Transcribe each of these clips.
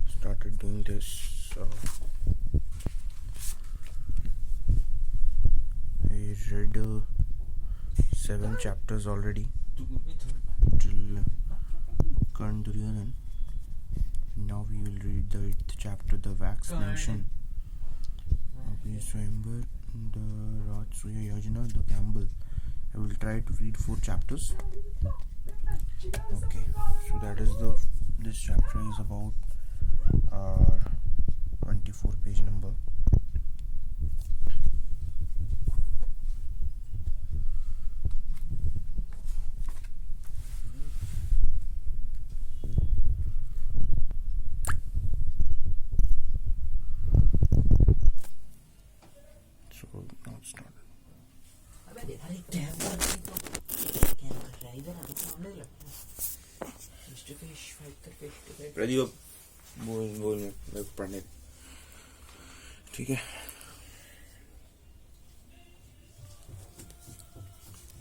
started doing this. I read 7 chapters already till Karn Duryodan. Now we will read the 8th chapter, the wax mention. Swayamvar, the Rajsuya Yojana, the gamble. I will try to read 4 chapters. Okay, so that is this chapter is about 24 page number. So now it's started. Pradeep बोल मैं पढ़ने ठीक है.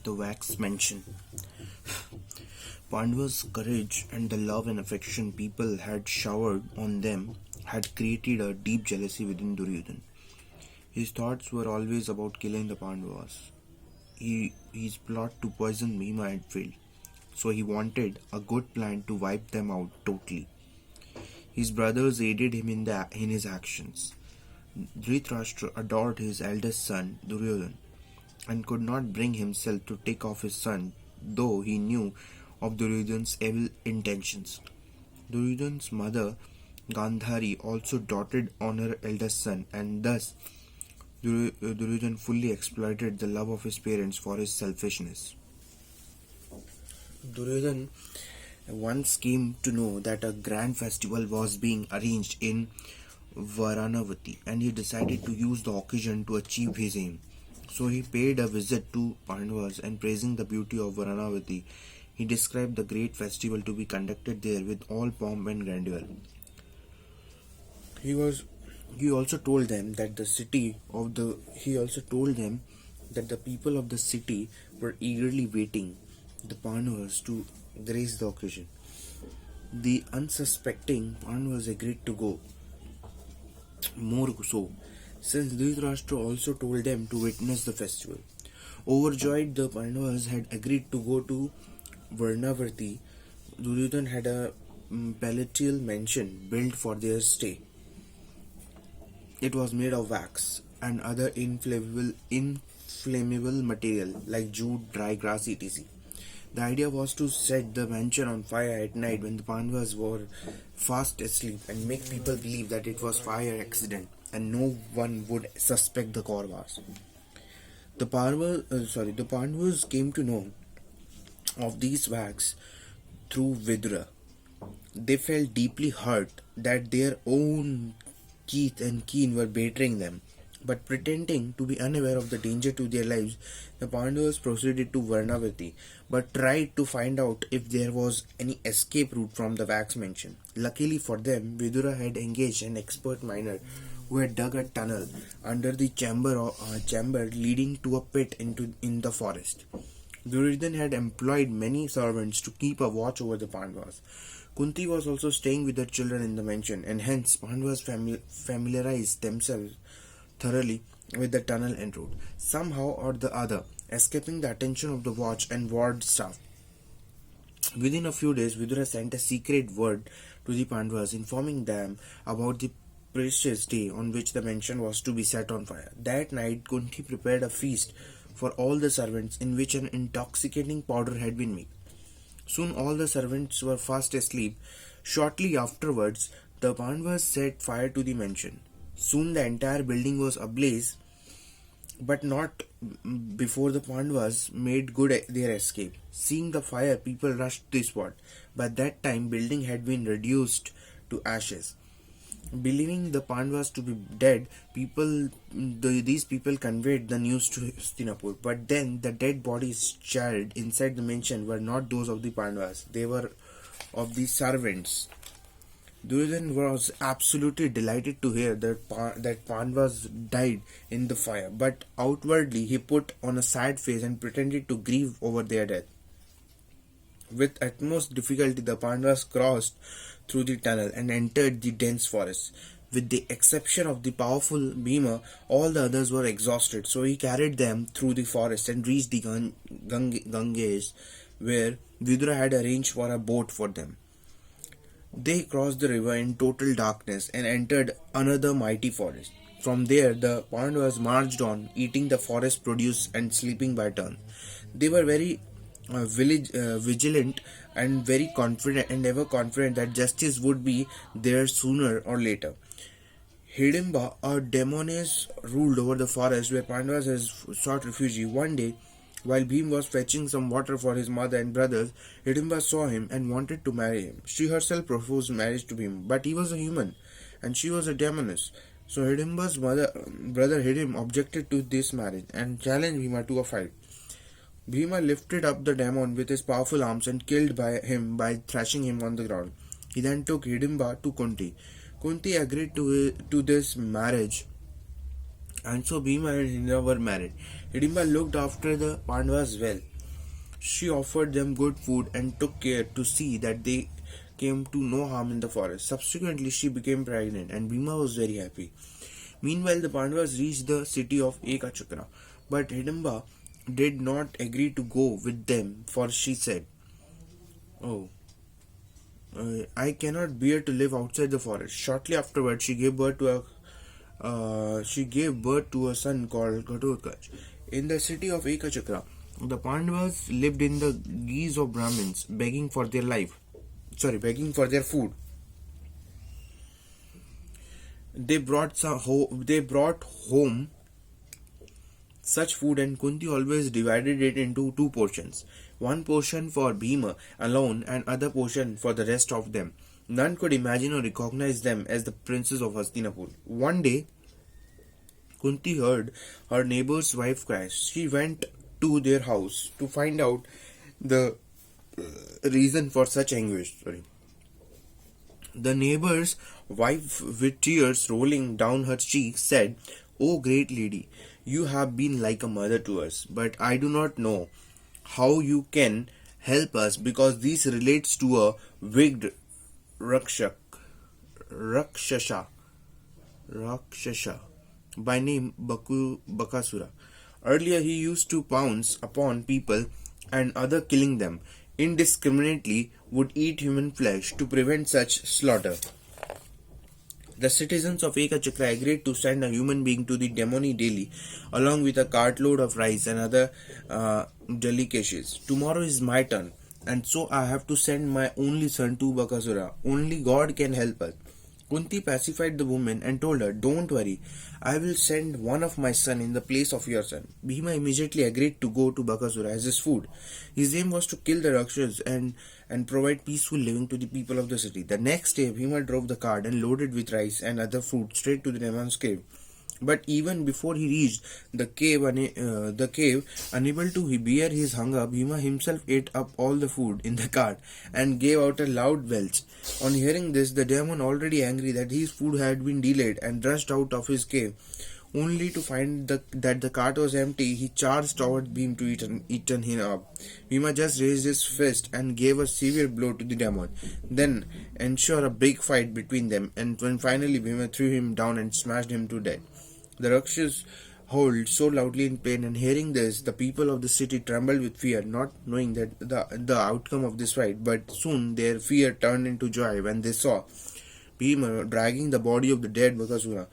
The wax mention. Pandava's courage and the love and affection people had showered on them had created a deep jealousy within Duryodhan. His thoughts were always about killing the Pandavas. His plot to poison Bhima had failed, so he wanted a good plan to wipe them out totally. His brothers aided him in his actions. Dhritarashtra adored his eldest son Duryodhan and could not bring himself to take off his son, though he knew of Duryodhan's evil intentions. Duryodhan's mother Gandhari also doted on her eldest son, and thus Duryodhan fully exploited the love of his parents for his selfishness. Duryodhan once came to know that a grand festival was being arranged in Varanavati, and he decided to use the occasion to achieve his aim. So he paid a visit to Pandavas, and praising the beauty of Varanavati, he described the great festival to be conducted there with all pomp and grandeur. He also told them that the people of the city were eagerly waiting the Pandavas to grace the occasion. The unsuspecting Pandavas agreed to go. More so, since Dhritarashtra also told them to witness the festival. Overjoyed, the Pandavas had agreed to go to Varanavati. Duryodhan had a palatial mansion built for their stay. It was made of wax and other inflammable material like jute, dry grass, etc. The idea was to set the mansion on fire at night when the Pandavas were fast asleep and make people believe that it was fire accident and no one would suspect the Kauravas. The Pandavas came to know of these wax through Vidura. They felt deeply hurt that their own Keith and Keen were betraying them, but pretending to be unaware of the danger to their lives, the Pandavas proceeded to Varanavati, but tried to find out if there was any escape route from the wax mansion. Luckily for them, Vidura had engaged an expert miner who had dug a tunnel under the chamber leading to a pit in the forest. Duryodhan had employed many servants to keep a watch over the Pandavas. Kunti was also staying with her children in the mansion, and hence Pandavas familiarized themselves thoroughly with the tunnel and road, somehow or the other, escaping the attention of the watch and ward staff. Within a few days, Vidura sent a secret word to the Pandavas, informing them about the precious day on which the mansion was to be set on fire. That night, Kunti prepared a feast for all the servants, in which an intoxicating powder had been made. Soon all the servants were fast asleep. Shortly afterwards, the Pandavas set fire to the mansion. Soon the entire building was ablaze, but not before the Pandavas made good their escape. Seeing the fire, people rushed to the spot. By that time, building had been reduced to ashes. Believing the Pandavas to be dead, these people conveyed the news to Hastinapur. But then the dead bodies charred inside the mansion were not those of the Pandavas; they were of the servants. Duryodhan was absolutely delighted to hear that Pandavas died in the fire, but outwardly he put on a sad face and pretended to grieve over their death. With utmost difficulty, the Pandavas crossed through the tunnel and entered the dense forest. With the exception of the powerful Bhima, all the others were exhausted, so he carried them through the forest and reached the Ganges, where Vidura had arranged for a boat for them. They crossed the river in total darkness and entered another mighty forest. From there, the Pandavas marched on, eating the forest produce and sleeping by turn. They were very vigilant and very confident and ever confident that justice would be there sooner or later. Hidimba, a demoness, ruled over the forest where Pandavas had sought refuge. One day, while Bhim was fetching some water for his mother and brothers, Hidimba saw him and wanted to marry him. She herself proposed marriage to Bhim, but he was a human and she was a demoness. So Hidimba's brother Hidim objected to this marriage and challenged Bhima to a fight. Bhima lifted up the demon with his powerful arms and killed him by thrashing him on the ground. He then took Hidimba to Kunti. Kunti agreed to this marriage, and so Bhima and Hidimba were married. Hidimba looked after the Pandavas well. She offered them good food and took care to see that they came to no harm in the forest. Subsequently, she became pregnant, and Bhima was very happy. Meanwhile, the Pandavas reached the city of Ekachakra, but Hidimba did not agree to go with them, for she said, "Oh, I cannot bear to live outside the forest." Shortly afterwards, she gave birth to a son called Ghatotkacha. In the city of Ekachakra, the Pandavas lived in the guise of Brahmins, begging for their food. They brought home such food, and Kunti always divided it into two portions. One portion for Bhima alone and other portion for the rest of them. None could imagine or recognize them as the princes of Hastinapur. One day, Kunti heard her neighbor's wife cry. She went to their house to find out the reason for such anguish. The neighbor's wife, with tears rolling down her cheeks, said, "O great lady, you have been like a mother to us, but I do not know how you can help us because this relates to a wicked Rakshasa by name Bakasura. Earlier he used to pounce upon people and other killing them indiscriminately would eat human flesh to prevent such slaughter. The citizens of Ekachakra agreed to send a human being to the demoni daily, along with a cartload of rice and other delicacies. Tomorrow is my turn, and so I have to send my only son to Bakasura. Only God can help us." Kunti pacified the woman and told her, "Don't worry, I will send one of my sons in the place of your son." Bhima immediately agreed to go to Bakasura as his food. His aim was to kill the Rakshas and provide peaceful living to the people of the city. The next day, Bhima drove the cart and loaded with rice and other food straight to the demon's cave. But even before he reached the cave, unable to bear his hunger, Bhima himself ate up all the food in the cart and gave out a loud belch. On hearing this, the demon, already angry that his food had been delayed, and rushed out of his cave. Only to find that the cart was empty, he charged toward Bhima to eat him up. Bhima just raised his fist and gave a severe blow to the demon. Then ensured a big fight between them, and when finally Bhima threw him down and smashed him to death. The Rakshas howled so loudly in pain, and hearing this, the people of the city trembled with fear, not knowing that the outcome of this fight. But soon their fear turned into joy when they saw Bhima dragging the body of the dead Bakasura.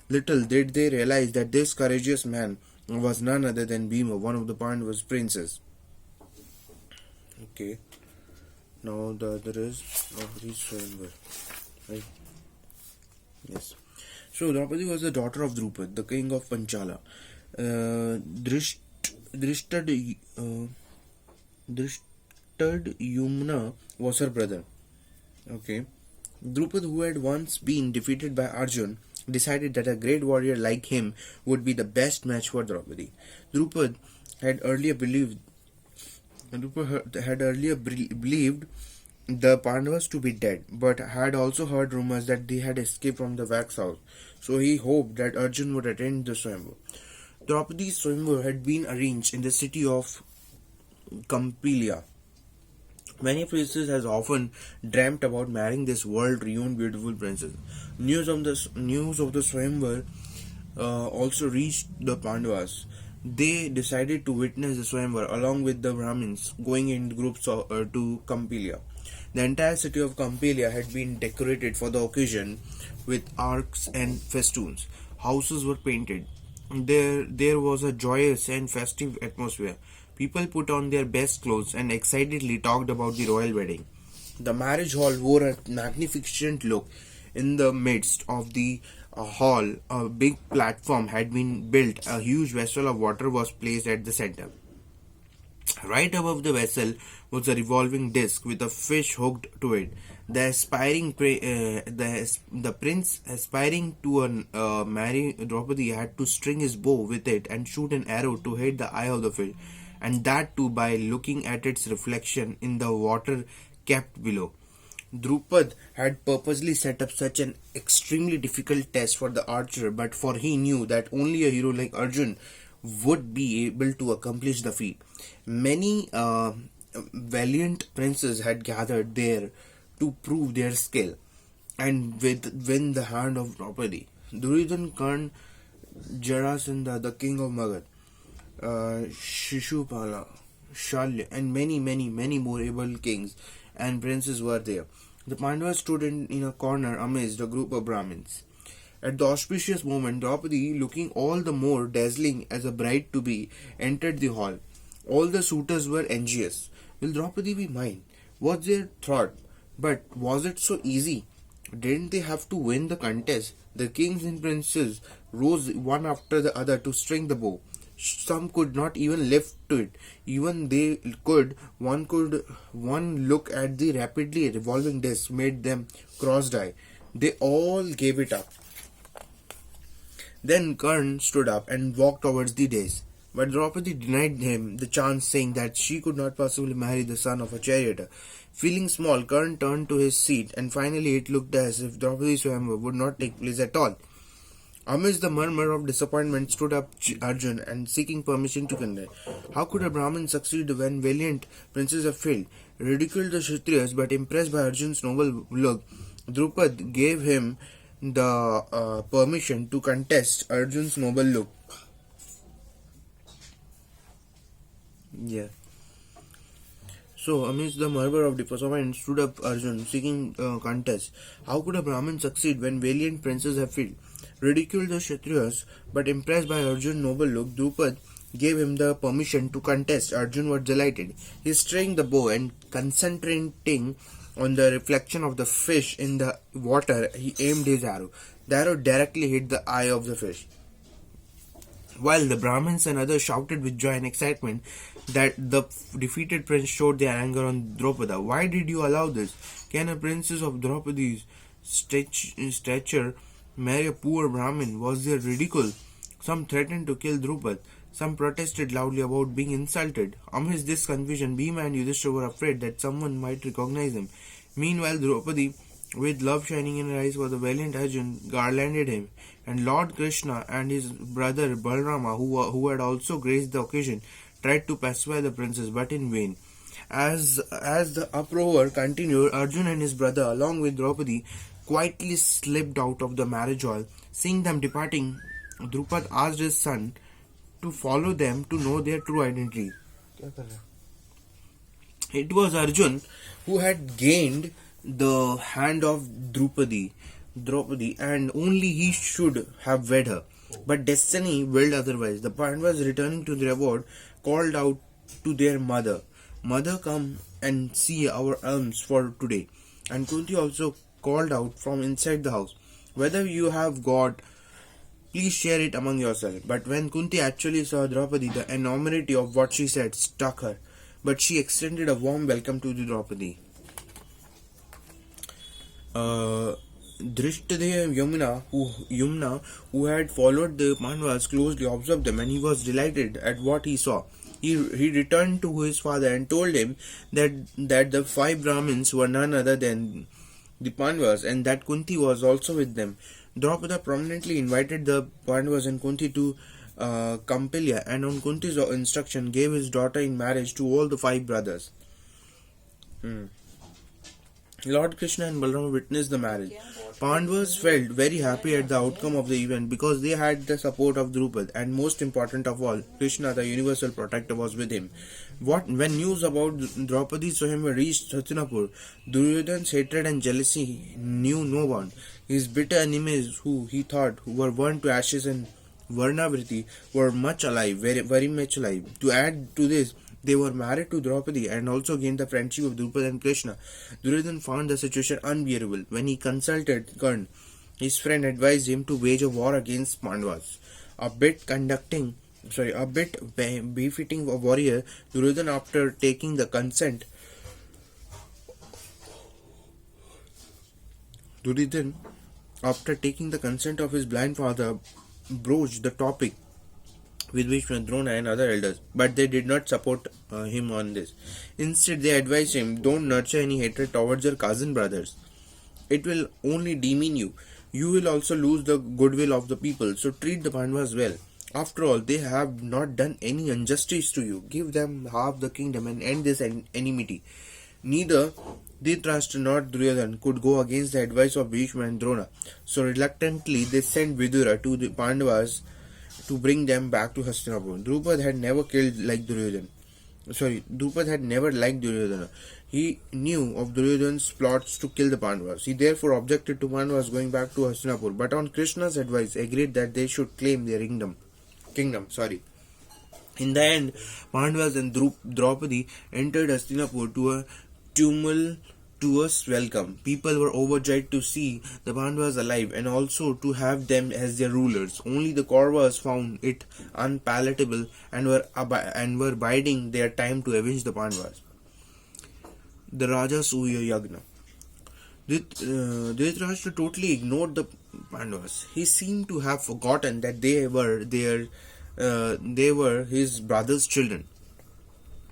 Little did they realize that this courageous man was none other than Bhima, one of the Pandavas' princes. Okay. Now the other is Draupadi Swayamvar. Right? Yes. So Draupadi was the daughter of Drupad, the king of Panchala. Drishtadyumna was her brother. Okay. Drupad, who had once been defeated by Arjun, decided that a great warrior like him would be the best match for Draupadi. Drupad had earlier believed the Pandavas to be dead, but had also heard rumors that they had escaped from the wax house, so he hoped that Arjun would attend the Swayamvar. Draupadi's Swayamvar had been arranged in the city of Kampilia. Many princes has often dreamt about marrying this world-renowned beautiful princess. News of the Swayamvar also reached the Pandavas. They decided to witness the Swayamvar along with the Brahmins, going in groups to Campilia. The entire city of Campilia had been decorated for the occasion with arcs and festoons. Houses were painted. There was a joyous and festive atmosphere. People put on their best clothes and excitedly talked about the royal wedding. The marriage hall wore a magnificent look. In the midst of the hall, a big platform had been built. A huge vessel of water was placed at the center. Right above the vessel was a revolving disc with a fish hooked to it. The prince aspiring to marry Draupadi had to string his bow with it and shoot an arrow to hit the eye of the fish, and that too by looking at its reflection in the water kept below. Drupad had purposely set up such an extremely difficult test for the archer, but for he knew that only a hero like Arjun would be able to accomplish the feat. Many valiant princes had gathered there to prove their skill and win the hand of Draupadi. Duryodhan, Karn, Jarasandha, the king of Magad, Shishupala, Shalya, and many more able kings and princes were there. The Pandavas stood in a corner amidst a group of Brahmins. At the auspicious moment, Draupadi, looking all the more dazzling as a bride to be, entered the hall. All the suitors were anxious. Will Draupadi be mine? Was their thought. But was it so easy? Didn't they have to win the contest? The kings and princes rose one after the other to string the bow. Some could not even lift to it. Even they could. One look at the rapidly revolving disc made them cross-eyed. They all gave it up. Then Karn stood up and walked towards the dais. But Draupadi denied him the chance, saying that she could not possibly marry the son of a charioteer. Feeling small, Karn turned to his seat, and finally it looked as if Draupadi's Swayamvar would not take place at all. Amidst the murmur of disappointment stood up Arjun and seeking permission to contest. How could a Brahmin succeed when valiant princes have failed? Ridiculed the Kshatriyas, but impressed by Arjun's noble look, Drupad gave him the permission to contest Arjun's noble look. Yeah. So, amidst the murmur of disappointment stood up Arjun, seeking contest. How could a Brahmin succeed when valiant princes have failed? Ridiculed the Kshatriyas, but impressed by Arjun's noble look, Drupad gave him the permission to contest. Arjun was delighted. He string the bow and concentrating on the reflection of the fish in the water, he aimed his arrow. The arrow directly hit the eye of the fish. While the Brahmins and others shouted with joy and excitement, that the defeated prince showed their anger on Draupada. Why did you allow this? Can a princess of Draupadi's stature marry a poor Brahmin? Was there ridicule? Some threatened to kill Drupad. Some protested loudly about being insulted. Amidst this confusion, Bhima and Yudhishthira were afraid that someone might recognize him. Meanwhile, Draupadi, with love shining in her eyes for the valiant Arjun, garlanded him, and Lord Krishna and his brother Balarama, who had also graced the occasion, tried to pacify the princess, but in vain. As the uproar continued, Arjun and his brother, along with Draupadi, quietly slipped out of the marriage hall. Seeing them departing, Drupad asked his son to follow them to know their true identity. It was Arjun who had gained the hand of Draupadi, and only he should have wed her. But destiny willed otherwise. The Pandavas, returning to the abode, called out to their mother, "Mother, come and see our alms for today." And Kunti also called out from inside the house, "Whether you have got, please share it among yourselves." But when Kunti actually saw Draupadi, the enormity of what she said struck her. But she extended a warm welcome to the Draupadi. Drishtadeva Yamuna, who had followed the Pandavas, closely observed them, and he was delighted at what he saw. He returned to his father and told him that the 5 Brahmins were none other than the Pandavas, and that Kunti was also with them. Draupada prominently invited the Pandavas and Kunti to Campilia, and on Kunti's instruction gave his daughter in marriage to all the 5 brothers. Lord Krishna and Balram witnessed the marriage. Pandavas felt very happy at the outcome of the event because they had the support of Drupad, and most important of all, Krishna, the universal protector, was with him. When news about Draupadi's Swayamvar reached Hastinapur, Duryodhana's hatred and jealousy knew no bound. His bitter enemies, who he thought were burned to ashes in Varnavriti, were much alive, very much alive. To add to this, they were married to Draupadi and also gained the friendship of Drupad and Krishna. Duryodhana found the situation unbearable. When he consulted Karna, his friend advised him to wage a war against Pandavas. A bit befitting a warrior, Duryodhana, after taking the consent of his blind father, broached the topic with Bhishma, Drona and other elders, but they did not support him on this. Instead, they advised him, don't nurture any hatred towards your cousin brothers. It will only demean you. You will also lose the goodwill of the people, so treat the Pandavas well. After all, they have not done any injustice to you. Give them half the kingdom and end this enmity. Neither Dhritarashtra nor Duryodhana could go against the advice of Bhishma and Drona, so reluctantly they sent Vidura to the Pandavas to bring them back to Hastinapur. Drupad had never liked Duryodhana. He knew of Duryodhana's plots to kill the Pandavas. He therefore objected to Pandavas going back to Hastinapur, but on Krishna's advice agreed that they should claim their kingdom. In the end, Pandavas and Draupadi entered Hastinapur to a tumultuous welcome. People were overjoyed to see the Pandavas alive and also to have them as their rulers. Only the Kauravas found it unpalatable and were biding their time to avenge the Pandavas. The Rajasuya Yagna. Dhritarashtra totally ignored the Pandavas. He seemed to have forgotten that they were his brother's children.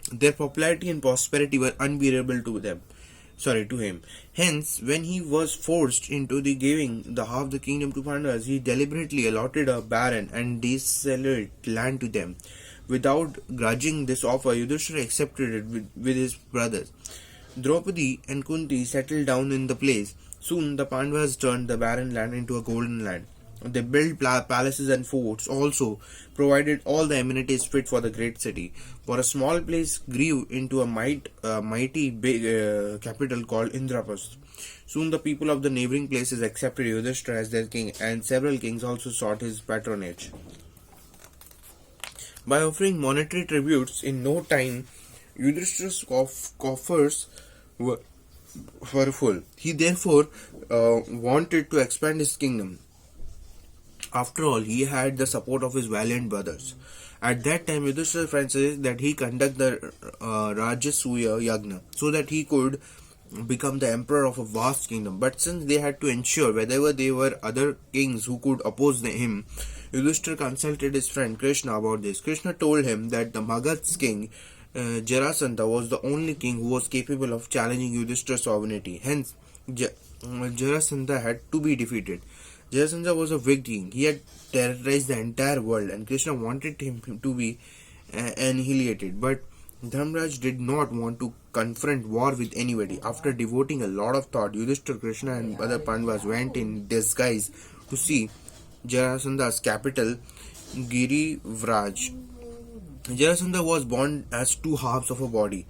Their popularity and prosperity were unbearable to him. Hence, when he was forced into giving the half the kingdom to Pandavas, he deliberately allotted a barren and desolate land to them. Without grudging this offer, Yudhishthira accepted it with his brothers. Draupadi and Kunti settled down in the place. Soon the Pandavas turned the barren land into a golden land. They built palaces and forts, also provided all the amenities fit for the great city. For a small place grew into a mighty big capital called Indraprastha. Soon the people of the neighboring places accepted Yudhishthira as their king, and several kings also sought his patronage. By offering monetary tributes, in no time Yudhishthira's coffers were full. He therefore wanted to expand his kingdom. After all, he had the support of his valiant brothers. At that time, Yudhishthira's friend suggested that he conduct the Rajasuya Yagna so that he could become the emperor of a vast kingdom. But since they had to ensure whether there were other kings who could oppose him, Yudhishthira consulted his friend Krishna about this. Krishna told him that the Magadha's king Jarasandha was the only king who was capable of challenging Yudhishthira's sovereignty. Hence, Jarasandha had to be defeated. Jarasandha was a wicked king. He had terrorized the entire world, and Krishna wanted him to be annihilated. But Dharmaraj did not want to confront war with anybody. After devoting a lot of thought, Yudhishthira, Krishna and other Pandavas went in disguise to see Jarasandha's capital, Girivraj. Jarasandha was born as two halves of a body.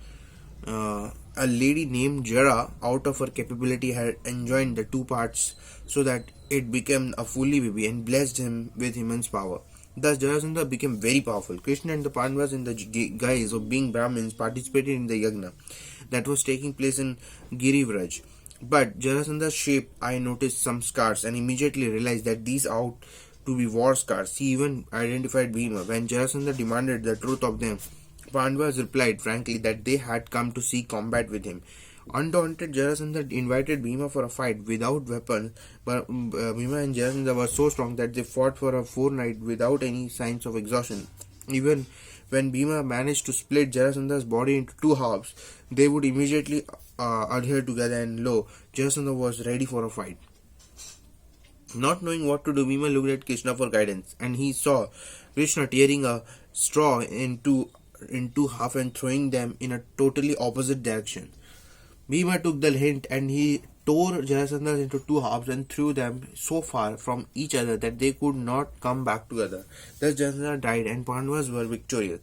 A lady named Jara, out of her capability, had enjoined the two parts so that it became a fully baby and blessed him with immense power. Thus, Jarasandha became very powerful. Krishna and the Pandavas, in the guise of being Brahmins, participated in the yagna that was taking place in Girivraj. But Jarasandha's shape, I noticed some scars and immediately realized that these ought to be war scars. He even identified Bhima. When Jarasandha demanded the truth of them, Pandavas replied frankly that they had come to see combat with him. Undaunted, Jarasandha invited Bhima for a fight without weapons, but Bhima and Jarasandha were so strong that they fought for a fortnight without any signs of exhaustion. Even when Bhima managed to split Jarasandha's body into two halves, they would immediately adhere together, and lo, Jarasandha was ready for a fight. Not knowing what to do, Bhima looked at Krishna for guidance, and he saw Krishna tearing a straw into half and throwing them in a totally opposite direction. Bhima took the hint and he tore Jarasandha into two halves and threw them so far from each other that they could not come back together. Thus Jarasandha died and Pandavas were victorious.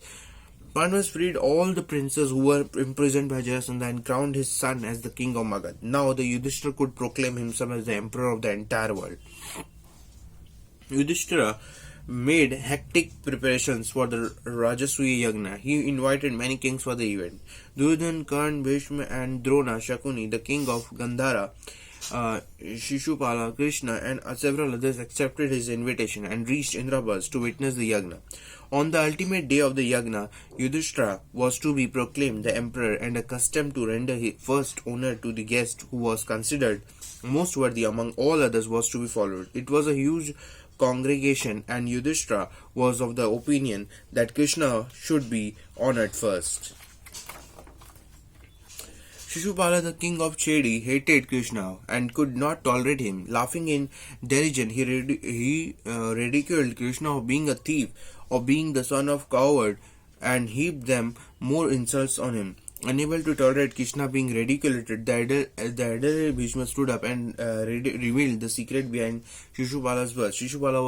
Pandavas freed all the princes who were imprisoned by Jarasandha and crowned his son as the king of Magad. Now the Yudhishthira could proclaim himself as the emperor of the entire world. Yudhishthira made hectic preparations for the Rajasuya Yagna. He invited many kings for the event. Duryodhana, Karna, Bhishma and Drona, Shakuni, the king of Gandhara, Shishupala, Krishna and several others accepted his invitation and reached Indraprastha to witness the Yagna. On the ultimate day of the Yagna, Yudhishthira was to be proclaimed the emperor and accustomed to render his first honor to the guest who was considered most worthy among all others was to be followed. It was a huge congregation and Yudhishthira was of the opinion that Krishna should be honored first. Shishupala, the king of Chedi, hated Krishna and could not tolerate him. Laughing in derision, he ridiculed Krishna of being a thief, of being the son of coward, and heaped them more insults on him. Unable to tolerate Krishna being ridiculed, the elder Bhishma stood up and revealed the secret behind Shishupala's birth. Shishupala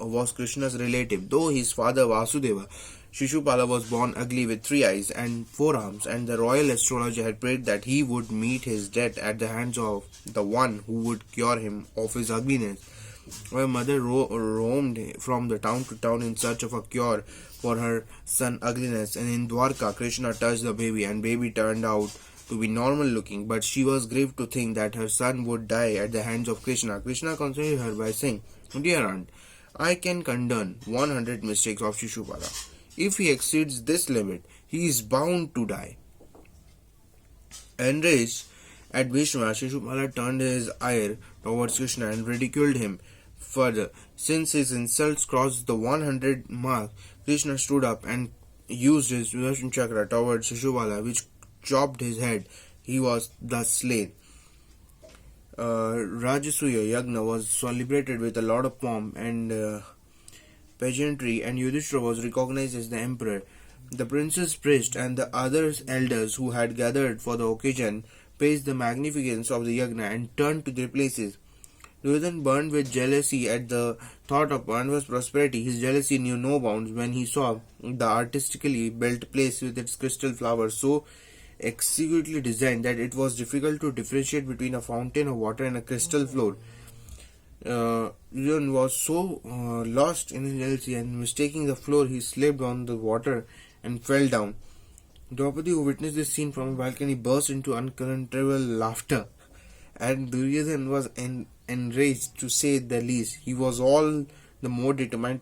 was Krishna's relative, though his father Vasudeva. Shishupala was born ugly with 3 eyes and 4 arms, and the royal astrologer had prayed that he would meet his death at the hands of the one who would cure him of his ugliness. My mother roamed from the town to town in search of a cure for her son's ugliness, and in Dwarka, Krishna touched the baby, and baby turned out to be normal looking, but she was grieved to think that her son would die at the hands of Krishna. Krishna consoled her by saying, "Dear aunt, I can condone 100 mistakes of Shishupala. If he exceeds this limit, he is bound to die." Enraged at Bhishma, Shishupala turned his ire towards Krishna and ridiculed him further. Since his insults crossed the 100 mark, Krishna stood up and used his Sudarshan Chakra towards Shishupala, which chopped his head. He was thus slain. Rajasuya Yagna was celebrated with a lot of pomp and pageantry, and Yudhishthira was recognized as the emperor. The princes priest and the other elders who had gathered for the occasion praised the magnificence of the Yagna and turned to their places. Duryodhana burned with jealousy at the thought of Pandava's prosperity. His jealousy knew no bounds when he saw the artistically built place with its crystal flowers so exquisitely designed that it was difficult to differentiate between a fountain of water and a crystal floor. Duryodhana was so lost in his jealousy and mistaking the floor, he slipped on the water and fell down. Draupadi, who witnessed this scene from a balcony, burst into uncontrollable laughter, and Duryodhana was enraged to say the least. He was all the more determined to